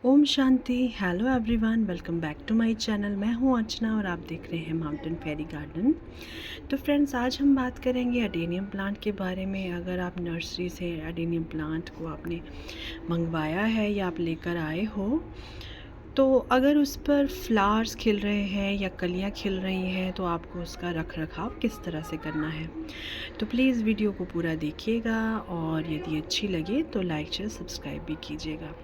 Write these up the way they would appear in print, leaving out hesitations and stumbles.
ओम शांति। Hello everyone, welcome back to my channel. मैं हूं अर्चना और आप देख रहे हैं माउंटेन फेरी गार्डन। तो फ्रेंड्स, आज हम बात करेंगे अडेनियम प्लांट के बारे में। अगर आप नर्सरी से अडेनियम प्लांट को आपने मंगवाया है या आप लेकर आए हो, तो अगर उस पर फ्लावर्स खिल रहे हैं या कलियां खिल रही हैं तो आपको उसका रख रखाव किस तरह से करना है। तो प्लीज़ वीडियो को पूरा देखिएगा और यदि अच्छी लगे तो लाइक शेयर सब्सक्राइब भी कीजिएगा।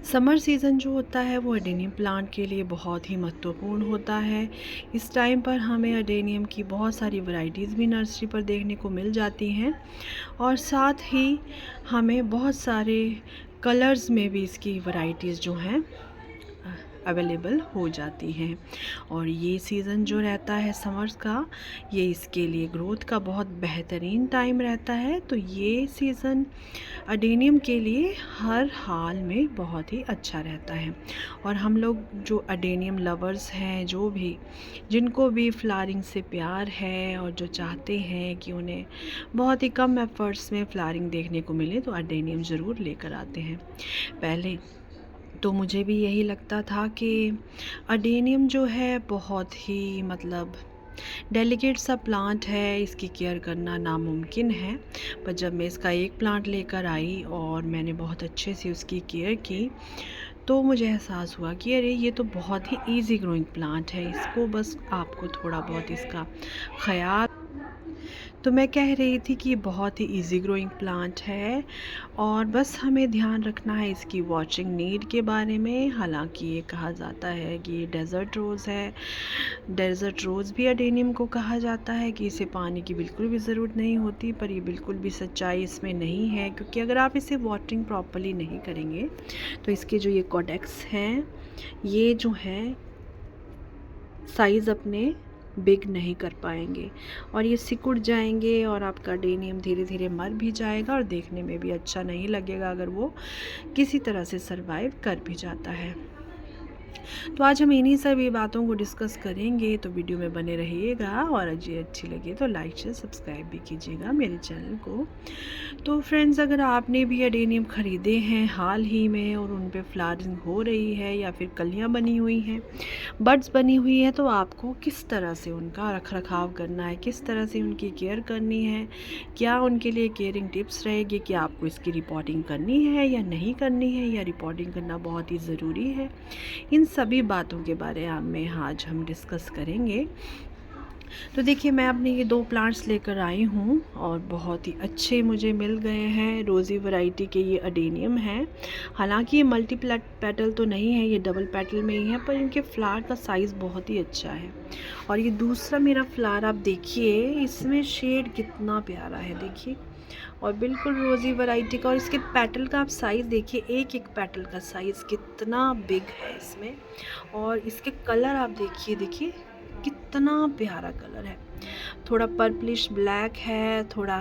समर सीज़न जो होता है वो अडेनियम प्लांट के लिए बहुत ही महत्वपूर्ण होता है। इस टाइम पर हमें अडेनियम की बहुत सारी वैरायटीज़ भी नर्सरी पर देखने को मिल जाती हैं और साथ ही हमें बहुत सारे कलर्स में भी इसकी वैरायटीज़ जो हैं अवेलेबल हो जाती हैं। और ये सीज़न जो रहता है समर्स का, ये इसके लिए ग्रोथ का बहुत बेहतरीन टाइम रहता है। तो ये सीज़न अडेनियम के लिए हर हाल में बहुत ही अच्छा रहता है। और हम लोग जो अडेनियम लवर्स हैं, जो भी जिनको भी फ्लावरिंग से प्यार है और जो चाहते हैं कि उन्हें बहुत ही कम एफर्ट्स में फ्लावरिंग देखने को मिले, तो अडेनियम ज़रूर लेकर आते हैं। पहले तो मुझे भी यही लगता था कि अडेनियम जो है बहुत ही डेलिकेट सा प्लांट है, इसकी केयर करना नामुमकिन है। पर जब मैं इसका एक प्लांट लेकर आई और मैंने बहुत अच्छे से उसकी केयर की, तो मुझे एहसास हुआ कि अरे ये तो बहुत ही इजी ग्रोइंग प्लांट है। इसको बस आपको थोड़ा बहुत इसका ख्याल, तो मैं कह रही थी कि ये बहुत ही इजी ग्रोइंग प्लांट है और बस हमें ध्यान रखना है इसकी वाचिंग नीड के बारे में। हालांकि ये कहा जाता है कि ये डेज़र्ट रोज़ है। डेज़र्ट रोज़ भी अडेनियम को कहा जाता है कि इसे पानी की बिल्कुल भी ज़रूरत नहीं होती, पर ये बिल्कुल भी सच्चाई इसमें नहीं है, क्योंकि अगर आप इसे वाटरिंग प्रॉपर्ली नहीं करेंगे तो इसके जो ये कॉडेक्स हैं, ये जो हैं साइज़ अपने बिग नहीं कर पाएंगे और ये सिकुड़ जाएंगे और आपका अडेनियम धीरे धीरे मर भी जाएगा और देखने में भी अच्छा नहीं लगेगा अगर वो किसी तरह से सरवाइव कर भी जाता है। तो आज हम इन्हीं सभी बातों को डिस्कस करेंगे, तो वीडियो में बने रहिएगा और अगर ये अच्छी लगे तो लाइक शेयर सब्सक्राइब भी कीजिएगा मेरे चैनल को। तो फ्रेंड्स, अगर आपने भी अडेनियम ख़रीदे हैं हाल ही में और उन पे फ्लावरिंग हो रही है या फिर कलियां बनी हुई हैं, बड्स बनी हुई हैं, तो आपको किस तरह से उनका रख रखाव करना है, किस तरह से उनकी केयर करनी है, क्या उनके लिए केयरिंग टिप्स रहेगी कि आपको इसकी रिपोर्टिंग करनी है या नहीं करनी है, या रिपोर्टिंग करना बहुत ही ज़रूरी है, इन सभी बातों के बारे में आज हम डिस्कस करेंगे। तो देखिए, मैं अपने ये 2 प्लांट्स लेकर आई हूँ और बहुत ही अच्छे मुझे मिल गए हैं। रोज़ी वैरायटी के ये अडेनियम हैं। हालांकि ये मल्टी पेटल तो नहीं है, ये डबल पेटल में ही है, पर इनके फ्लावर का साइज़ बहुत ही अच्छा है। और ये दूसरा मेरा फ्लावर आप देखिए, इसमें शेड कितना प्यारा है, देखिए, और बिल्कुल रोज़ी वैरायटी का। और इसके पेटल का आप साइज़ देखिए, एक एक पेटल का साइज़ कितना बिग है इसमें। और इसके कलर आप देखिए, देखिए कितना प्यारा कलर है। थोड़ा पर्पलिश ब्लैक है, थोड़ा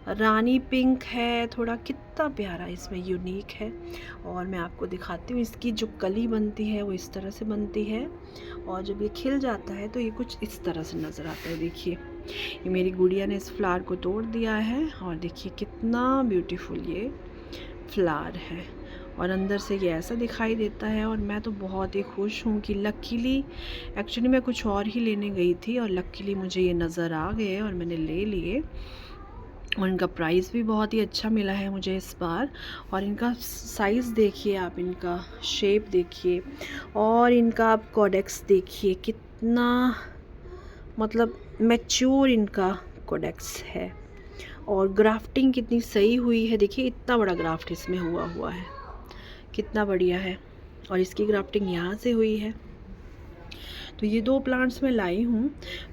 रानी पिंक है, थोड़ा कितना प्यारा इसमें यूनिक है। और मैं आपको दिखाती हूँ, इसकी जो कली बनती है वो इस तरह से बनती है और जब ये खिल जाता है तो ये कुछ इस तरह से नज़र आता है। देखिए, ये मेरी गुड़िया ने इस फ्लावर को तोड़ दिया है और देखिए कितना ब्यूटीफुल ये फ्लावर है और अंदर से ये ऐसा दिखाई देता है। और मैं तो बहुत ही खुश हूँ कि लकीली, एक्चुअली मैं कुछ और ही लेने गई थी और लकीली मुझे ये नज़र आ गए और मैंने ले लिए। और इनका प्राइस भी बहुत ही अच्छा मिला है मुझे इस बार। और इनका साइज़ देखिए आप, इनका शेप देखिए और इनका आप कॉडेक्स देखिए, कितना मैच्योर इनका कॉडेक्स है। और ग्राफ्टिंग कितनी सही हुई है, देखिए इतना बड़ा ग्राफ्ट इसमें हुआ है, कितना बढ़िया है। और इसकी ग्राफ्टिंग यहाँ से हुई है। तो ये 2 प्लांट्स मैं लाई हूँ।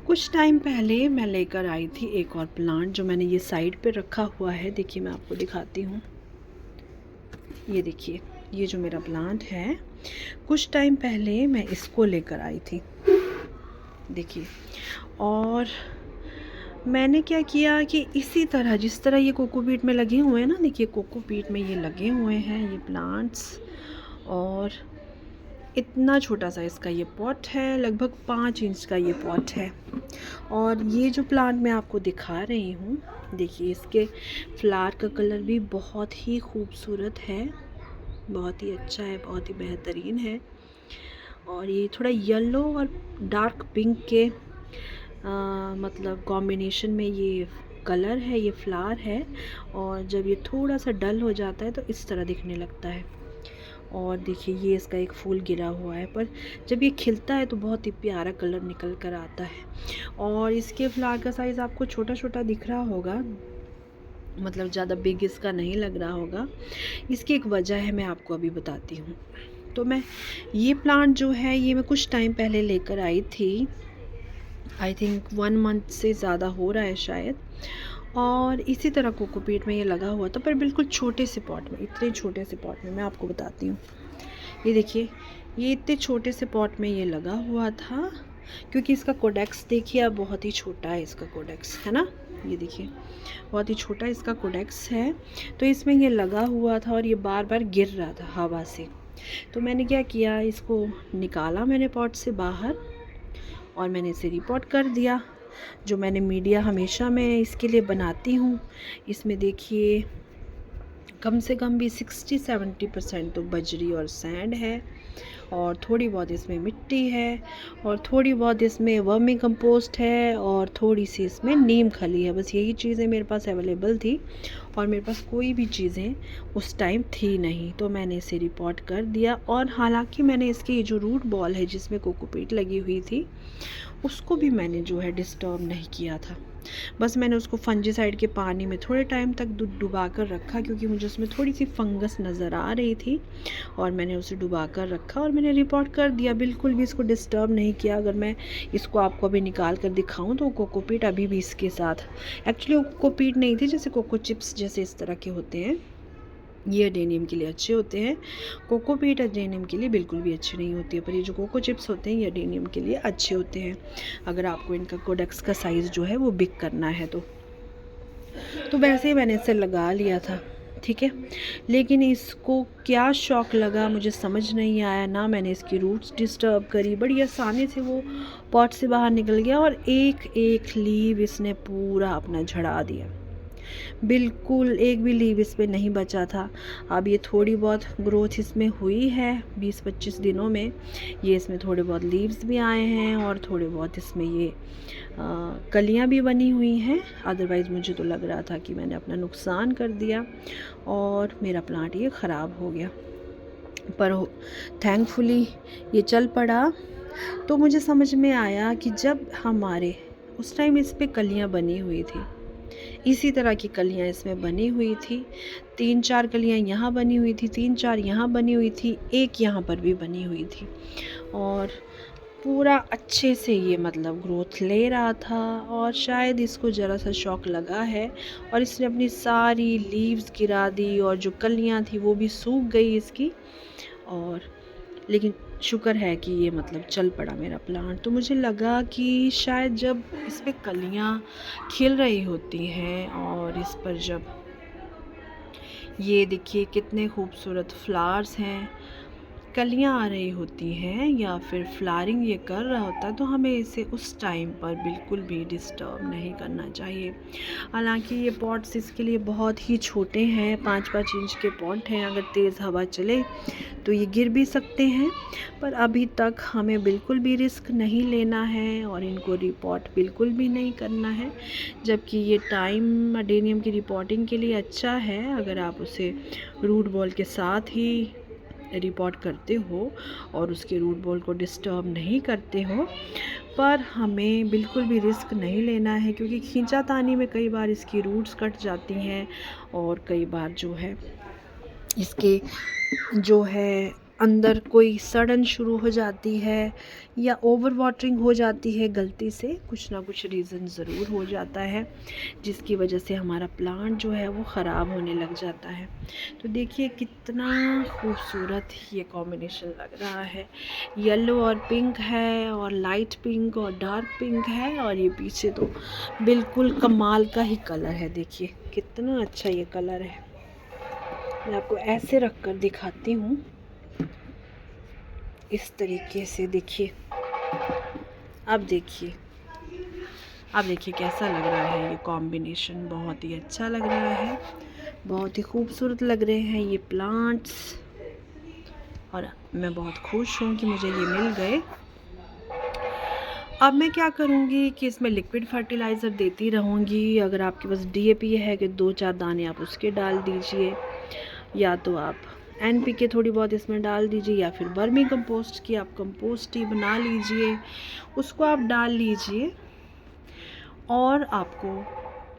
कुछ टाइम पहले मैं लेकर आई थी एक और प्लांट जो मैंने ये साइड पे रखा हुआ है। देखिए, मैं आपको दिखाती हूँ, ये देखिए, ये जो मेरा प्लांट है, कुछ टाइम पहले मैं इसको लेकर आई थी, देखिए। और मैंने क्या किया कि इसी तरह, जिस तरह ये कोकोपीट में लगे हुए हैं ना, देखिए कोकोपीट में ये लगे हुए हैं ये प्लांट्स। और इतना छोटा सा इसका ये पॉट है, लगभग 5 इंच का ये पॉट है। और ये जो प्लांट मैं आपको दिखा रही हूँ, देखिए इसके फ्लावर का कलर भी बहुत ही खूबसूरत है। बहुत ही अच्छा है, बहुत ही बेहतरीन है। और ये थोड़ा येलो और डार्क पिंक के मतलब कॉम्बिनेशन में ये कलर है, ये फ्लावर है। और जब ये थोड़ा सा डल हो जाता है तो इस तरह दिखने लगता है। और देखिए ये इसका एक फूल गिरा हुआ है, पर जब ये खिलता है तो बहुत ही प्यारा कलर निकल कर आता है। और इसके फ्लावर का साइज़ आपको छोटा छोटा दिख रहा होगा, मतलब ज़्यादा बिग इसका नहीं लग रहा होगा। इसकी एक वजह है, मैं आपको अभी बताती हूँ। तो मैं ये प्लांट जो है ये मैं कुछ टाइम पहले लेकर आई थी, आई थिंक 1 मंथ से ज़्यादा हो रहा है शायद। और इसी तरह कोकोपीट में ये लगा हुआ था, पर बिल्कुल छोटे से पॉट में, इतने छोटे से पॉट में। मैं आपको बताती हूँ, ये देखिए, ये इतने छोटे से पॉट में ये लगा हुआ था, क्योंकि इसका कोडेक्स देखिए अब बहुत ही छोटा है, इसका कोडेक्स है ना, ये देखिए बहुत ही छोटा इसका कोडेक्स है। तो इसमें ये लगा हुआ था और ये बार बार गिर रहा था हवा से। तो मैंने क्या किया, इसको निकाला मैंने पॉट से बाहर और मैंने इसे रिपोर्ट कर दिया। जो मैंने मीडिया हमेशा मैं इसके लिए बनाती हूँ, इसमें देखिए कम से कम भी 60-70% तो बजरी और सैंड है, और थोड़ी बहुत इसमें मिट्टी है, और थोड़ी बहुत इसमें वर्मी कंपोस्ट है, और थोड़ी सी इसमें नीम खली है। बस यही चीज़ें मेरे पास अवेलेबल थी, और मेरे पास कोई भी चीज़ें उस टाइम थी नहीं, तो मैंने इसे रिपोर्ट कर दिया। और हालांकि मैंने इसकी जो रूट बॉल है जिसमें कोकोपीट लगी हुई थी, उसको भी मैंने जो है डिस्टर्ब नहीं किया था। बस मैंने उसको फंजीसाइड के पानी में थोड़े टाइम तक डुबा कर रखा, क्योंकि मुझे उसमें थोड़ी सी फंगस नज़र आ रही थी, और मैंने उसे डुबा कर रखा और मैंने रिपोर्ट कर दिया। बिल्कुल भी इसको डिस्टर्ब नहीं किया। अगर मैं इसको आपको अभी निकाल कर दिखाऊं तो कोकोपीट अभी भी इसके साथ, एक्चुअली वो कोकोपीट नहीं थी, जैसे कोको चिप्स जैसे इस तरह के होते हैं, ये अडेनियम के लिए अच्छे होते हैं। कोकोपीट अडेनियम के लिए बिल्कुल भी अच्छे नहीं होती है, पर ये जो कोको चिप्स होते हैं ये अडेनियम के लिए अच्छे होते हैं, अगर आपको इनका कोडेक्स का साइज़ जो है वो बिग करना है तो वैसे ही मैंने इसे लगा लिया था, ठीक है। लेकिन इसको क्या शौक लगा मुझे समझ नहीं आया, ना मैंने इसकी रूट्स डिस्टर्ब करी, बड़ी आसानी से वो पॉट से बाहर निकल गया, और एक एक लीव इसने पूरा अपना झड़ा दिया। बिल्कुल एक भी लीव इस पे नहीं बचा था। अब ये थोड़ी बहुत ग्रोथ इसमें हुई है 20-25 दिनों में, ये इसमें थोड़े बहुत लीव्स भी आए हैं, और थोड़े बहुत इसमें ये कलियां भी बनी हुई हैं। अदरवाइज़ मुझे तो लग रहा था कि मैंने अपना नुकसान कर दिया और मेरा प्लांट ये ख़राब हो गया, पर थैंकफुली ये चल पड़ा। तो मुझे समझ में आया कि जब हमारे उस टाइम इस पे कलियां बनी हुई थी, इसी तरह की कलियां इसमें बनी हुई थी, 3-4 कलियां यहाँ बनी हुई थी, 3-4 यहाँ बनी हुई थी, एक यहाँ पर भी बनी हुई थी, और पूरा अच्छे से ये मतलब ग्रोथ ले रहा था। और शायद इसको ज़रा सा शौक लगा है और इसने अपनी सारी लीव्स गिरा दी, और जो कलियां थी वो भी सूख गई इसकी। और लेकिन शुक्र है कि ये मतलब चल पड़ा मेरा प्लांट। तो मुझे लगा कि शायद जब इस पे कलियां खिल रही होती हैं, और इस पर जब ये देखिए कितने खूबसूरत फ्लावर्स हैं, कलियां आ रही होती हैं, या फिर फ्लावरिंग ये कर रहा होता है, तो हमें इसे उस टाइम पर बिल्कुल भी डिस्टर्ब नहीं करना चाहिए। हालांकि ये पॉट्स इसके लिए बहुत ही छोटे हैं, 5-5 इंच के पॉट हैं, अगर तेज़ हवा चले तो ये गिर भी सकते हैं। पर अभी तक हमें बिल्कुल भी रिस्क नहीं लेना है, और इनको रिपोर्ट बिल्कुल भी नहीं करना है, जबकि ये टाइम अडेनियम की रिपोर्टिंग के लिए अच्छा है अगर आप उसे रूट बॉल के साथ ही रिपोर्ट करते हो और उसके रूट बॉल को डिस्टर्ब नहीं करते हो। पर हमें बिल्कुल भी रिस्क नहीं लेना है, क्योंकि खींचातानी में कई बार इसकी रूट्स कट जाती हैं, और कई बार जो है इसके जो है अंदर कोई सड़न शुरू हो जाती है, या ओवर वाटरिंग हो जाती है गलती से, कुछ ना कुछ रीज़न ज़रूर हो जाता है जिसकी वजह से हमारा प्लांट जो है वो ख़राब होने लग जाता है। तो देखिए कितना खूबसूरत ये कॉम्बिनेशन लग रहा है, येलो और पिंक है, और लाइट पिंक और डार्क पिंक है, और ये पीछे तो बिल्कुल कमाल का ही कलर है। देखिए कितना अच्छा ये कलर है। मैं आपको ऐसे रख कर दिखाती हूँ, इस तरीके से देखिए। अब देखिए कैसा लग रहा है ये कॉम्बिनेशन, बहुत ही अच्छा लग रहा है, बहुत ही खूबसूरत लग रहे हैं ये प्लांट्स। और मैं बहुत खुश हूँ कि मुझे ये मिल गए। अब मैं क्या करूँगी कि इसमें लिक्विड फर्टिलाइज़र देती रहूँगी। अगर आपके पास डीएपी है कि 2-4 दाने आप उसके डाल दीजिए, या तो आप एनपीके थोड़ी बहुत इसमें डाल दीजिए, या फिर वर्मी कंपोस्ट की आप कंपोस्ट ही बना लीजिए, उसको आप डाल लीजिए। और आपको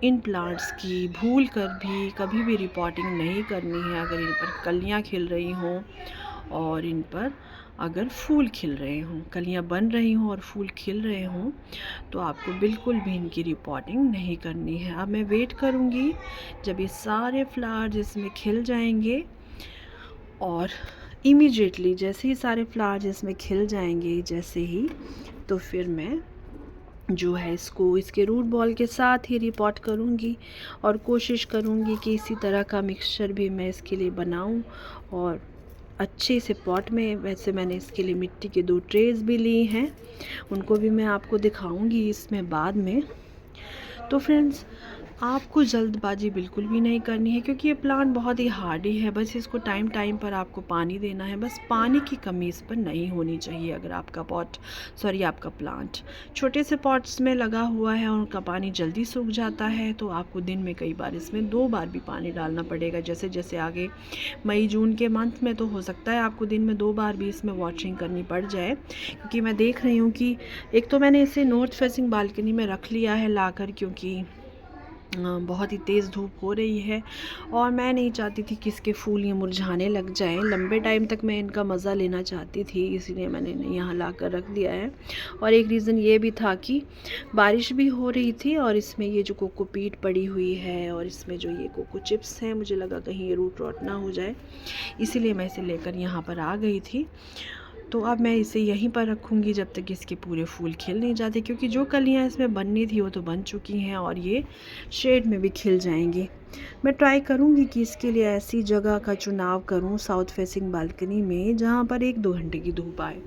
इन प्लांट्स की भूल कर भी कभी भी रिपोर्टिंग नहीं करनी है। अगर इन पर कलियां खिल रही हों और इन पर अगर फूल खिल रहे हों, कलियां बन रही हों और फूल खिल रहे हों, तो आपको बिल्कुल भी इनकी रिपोर्टिंग नहीं करनी है। अब मैं वेट करूँगी जब ये सारे फ्लावर्स इसमें खिल जाएंगे, और इमीडिएटली जैसे ही सारे फ्लावर्स इसमें खिल जाएंगे जैसे ही, तो फिर मैं जो है इसको इसके रूट बॉल के साथ ही रिपोर्ट करूँगी, और कोशिश करूँगी कि इसी तरह का मिक्सचर भी मैं इसके लिए बनाऊँ। और अच्छे से पॉट में, वैसे मैंने इसके लिए मिट्टी के 2 ट्रेज़ भी ली हैं, उनको भी मैं आपको दिखाऊंगी इसमें बाद में। तो फ्रेंड्स, आपको जल्दबाजी बिल्कुल भी नहीं करनी है, क्योंकि ये प्लांट बहुत ही हार्डी है। बस इसको टाइम टाइम पर आपको पानी देना है, बस पानी की कमी इस पर नहीं होनी चाहिए। अगर आपका आपका प्लांट छोटे से पॉट्स में लगा हुआ है और उनका पानी जल्दी सूख जाता है, तो आपको दिन में कई बार इसमें 2 बार भी पानी डालना पड़ेगा। जैसे जैसे आगे मई जून के मंथ में तो हो सकता है आपको दिन में 2 बार भी इसमें वाटरिंग करनी पड़ जाए, क्योंकि मैं देख रही हूँ कि एक तो मैंने इसे नॉर्थ फेसिंग बालकनी में रख लिया है लाकर, क्योंकि बहुत ही तेज़ धूप हो रही है और मैं नहीं चाहती थी कि इसके फूल ये मुरझाने लग जाएं। लंबे टाइम तक मैं इनका मज़ा लेना चाहती थी, इसीलिए मैंने इन्हें यहाँ ला कर रख दिया है। और एक रीज़न ये भी था कि बारिश भी हो रही थी, और इसमें ये जो कोकोपीट पड़ी हुई है और इसमें जो ये कोको चिप्स हैं, मुझे लगा कहीं ये रूट रॉट ना हो जाए, इसीलिए मैं इसे लेकर यहाँ पर आ गई थी। तो अब मैं इसे यहीं पर रखूँगी जब तक इसके पूरे फूल खिल नहीं जाते, क्योंकि जो कलियाँ इसमें बननी थी वो तो बन चुकी हैं और ये शेड में भी खिल जाएंगी। मैं ट्राई करूँगी कि इसके लिए ऐसी जगह का चुनाव करूँ साउथ फेसिंग बालकनी में जहाँ पर 1-2 घंटे की धूप आए,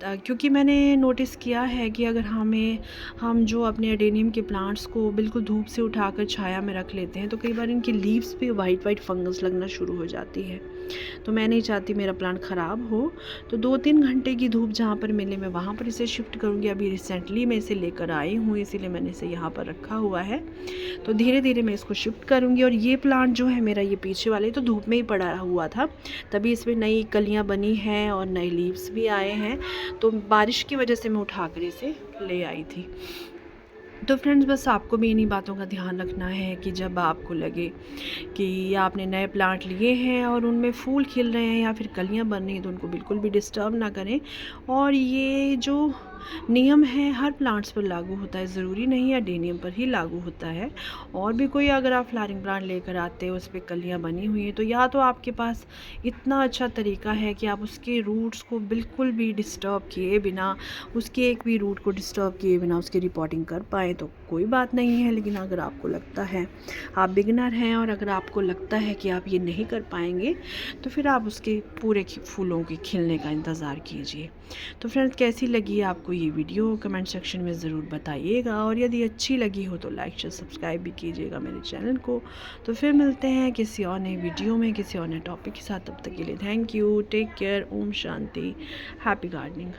क्योंकि मैंने नोटिस किया है कि अगर हम जो अपने एडेनियम के प्लांट्स को बिल्कुल धूप से उठाकर छाया में रख लेते हैं, तो कई बार इनकी लीव्स पे वाइट फंगस लगना शुरू हो जाती है। तो मैं नहीं चाहती मेरा प्लांट ख़राब हो, तो 2-3 घंटे की धूप जहाँ पर मिले मैं वहाँ पर इसे शिफ्ट करूँगी। अभी रिसेंटली मैं इसे लेकर आई हूँ, इसीलिए मैंने इसे यहाँ पर रखा हुआ है। तो धीरे धीरे मैं इसको शिफ्ट करूँगी। और ये प्लांट जो है मेरा, ये पीछे वाले तो धूप में ही पड़ा हुआ था, तभी इसमें नई कलियाँ बनी हैं और नए लीव्स भी आए हैं, तो बारिश की वजह से मैं उठाकर इसे ले आई थी। तो फ्रेंड्स, बस आपको भी इन्हीं बातों का ध्यान रखना है कि जब आपको लगे कि आपने नए प्लांट लिए हैं और उनमें फूल खिल रहे हैं या फिर कलियां बन रही हैं, तो उनको बिल्कुल भी डिस्टर्ब ना करें। और ये जो नियम है हर प्लांट्स पर लागू होता है, ज़रूरी नहीं है एडेनियम पर ही लागू होता है। और भी कोई अगर आप फ्लावरिंग प्लांट लेकर आते हो, उस पर कलियाँ बनी हुई हैं, तो या तो आपके पास इतना अच्छा तरीका है कि आप उसके रूट्स को बिल्कुल भी डिस्टर्ब किए बिना, उसके एक भी रूट को डिस्टर्ब किए बिना उसकी रिपोर्टिंग कर पाएँ, तो कोई बात नहीं है। लेकिन अगर आपको लगता है, आप बिगिनर हैं और अगर आपको लगता है कि आप ये नहीं कर पाएंगे, तो फिर आप उसके पूरे फूलों के खिलने का इंतज़ार कीजिए। तो फ्रेंड्स, कैसी लगी आपको ये वीडियो कमेंट सेक्शन में ज़रूर बताइएगा, और यदि अच्छी लगी हो तो लाइक शेयर सब्सक्राइब भी कीजिएगा मेरे चैनल को। तो फिर मिलते हैं किसी और नई वीडियो में किसी और नए टॉपिक के साथ। तब तक के लिए थैंक यू, टेक केयर, ओम शांति, हैप्पी गार्डनिंग।